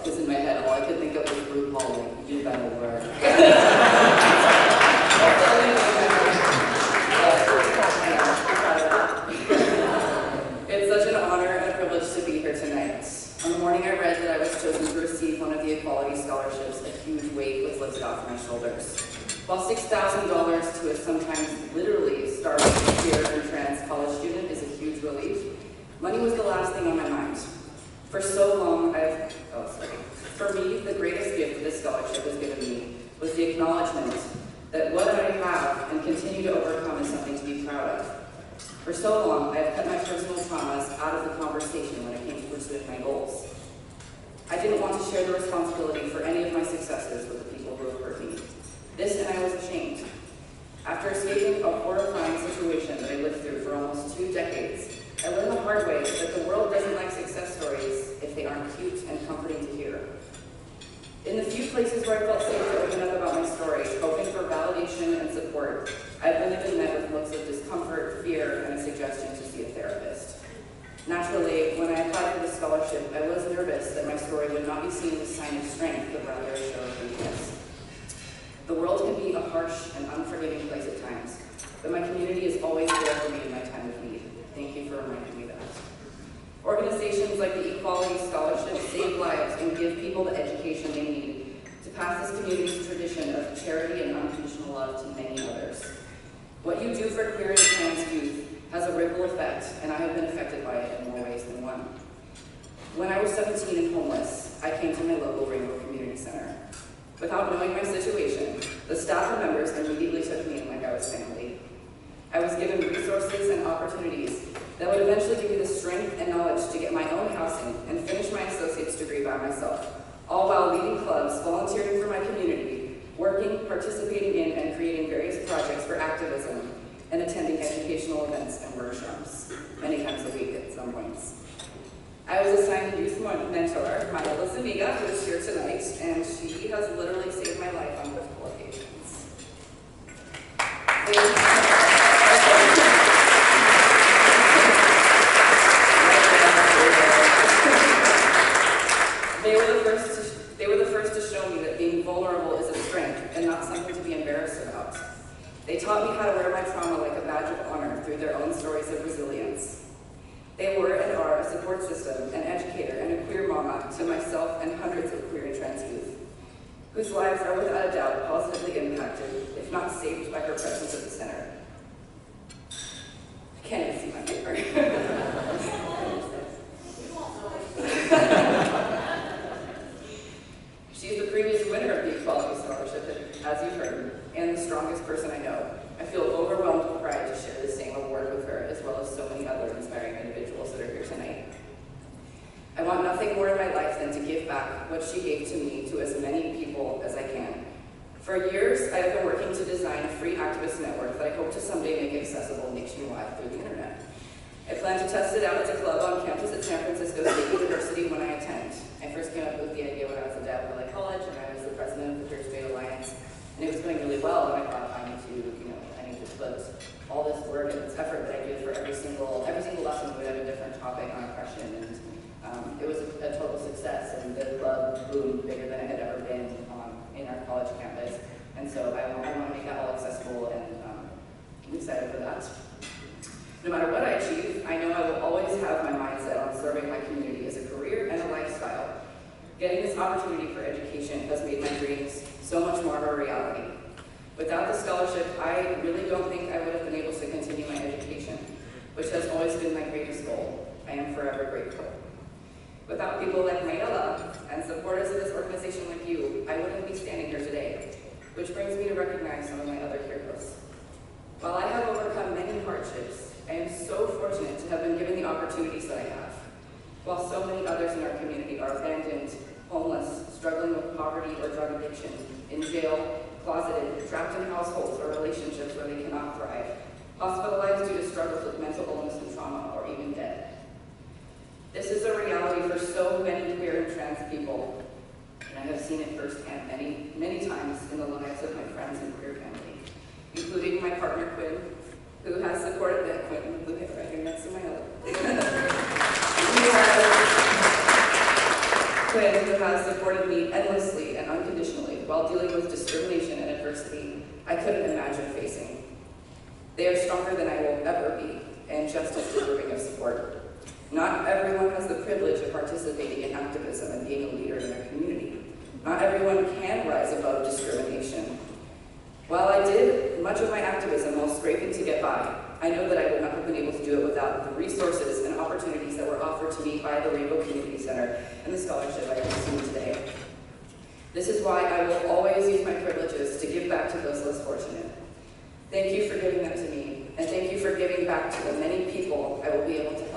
because in my head all I could think of was RuPaul, like, you bend over. It's such an honor and a privilege to be here tonight. On the morning I read that I was chosen to receive one of the Equality Scholarships, a huge weight was lifted off my shoulders. While $6,000 to a sometimes literally starving queer and trans college student is a huge relief, money was the last thing on my mind. For so long, For me, the greatest gift this scholarship has given me was the acknowledgement that what I have and continue to overcome is something to be proud of. For so long, I have cut my personal traumas out of the conversation when it came to pursuing my goals. I didn't want to share the responsibility for any of my successes with the people who have hurt me. This and I was ashamed. After escaping a horrifying situation that I lived through for almost 2 decades, I learned the hard way that the world doesn't like success stories if they aren't cute and comforting to hear. In the few places where I felt safe to open up about my story, hoping for validation and support, I've only been met with looks of discomfort, fear, and a suggestion to see a therapist. Naturally, when I applied for the scholarship, I was nervous that my story would not be seen as a sign of strength, but rather a show of weakness. The world can be a harsh and unforgiving place at times, but my community is always there for me in my time of need. Thank you for reminding me that. Organizations like the Equality Scholarship save lives and give people the education they need to pass this community's tradition of charity and unconditional love to many others. What you do for queer and trans youth has a ripple effect, and I have been affected by it in more ways than one. When I was 17 and homeless, I came to my local Rainbow Community Center. Without knowing my situation, the staff and members immediately took me in like I was family. I was given resources and opportunities that would eventually give me the strength and knowledge to get my own housing and finish my associate's degree by myself, all while leading clubs, volunteering for my community, working, participating in, and creating various projects for activism, and attending educational events and workshops, many times a week at some points. I was assigned a youth mentor, Maya Zuniga, who is here tonight, and she has literally saved my life on multiple occasions. They were the first to show me that being vulnerable is a strength and not something to be embarrassed about. They taught me how to wear my trauma like a badge of honor through their own stories of resilience. They were and are a support system, an educator, and a queer mama to myself and hundreds of queer and trans youth, whose lives are without a doubt positively impacted, if not saved by her presence at the center. I can't even see my paper. She's the previous winner of the Equality Scholarship, as you've heard, and the strongest person I know. I feel overwhelmed with pride to share the same award with her, as well as so many other inspiring individuals that are here tonight. I want nothing more in my life than to give back what she gave to me to as many people as I can. For years, I have been working to design a free activist network that I hope to someday make accessible nationwide through the internet. I plan to test it out as a club on campus at San Francisco State University when I attend. I first came up with the idea when I was at Dallas Valley College, and I was the president of the Church Bay Alliance, and it was going really well, and I thought I need to put all this work and this effort that I do for every single lesson we have a different topic on oppression, and it was a total success, and the club boomed bigger than it had ever been in our college campus, and so I want to make that all accessible, and I'm excited for that. No matter what I achieve, I know I will always have my mindset on serving my community as a career and a lifestyle. Getting this opportunity for education has made my dreams so much more of a reality. Without the scholarship, I really don't think I would have been able to continue my education, which has always been my greatest goal. I am forever grateful. Without people like Mayela and supporters of this organization like you, I wouldn't be standing here today, which brings me to recognize some of my other heroes. While I have overcome many hardships, I am so fortunate to have been given the opportunities that I have, while so many others in our community are abandoned, homeless, struggling with poverty or drug addiction, in jail, closeted, trapped in households or relationships where they cannot thrive, hospitalized due to struggles with mental illness and trauma, or even dead. This is a reality for so many queer and trans people, and I have seen it firsthand many, many times in the lives of my friends and queer family, including my partner Quinn, who has supported that Quinn with blue hair right here next to my other. Who friend who has supported me endlessly and unconditionally while dealing with discrimination and adversity I couldn't imagine facing. They are stronger than I will ever be and just as deserving of support. Not everyone has the privilege of participating in activism and being a leader in their community. Not everyone can rise above discrimination. While I did much of my activism while scraping to get by, I know that I would not have been able to do it without the resources and opportunities that were offered to me by the Rainbow Community Center and the scholarship I received today. This is why I will always use my privileges to give back to those less fortunate. Thank you for giving them to me, and thank you for giving back to the many people I will be able to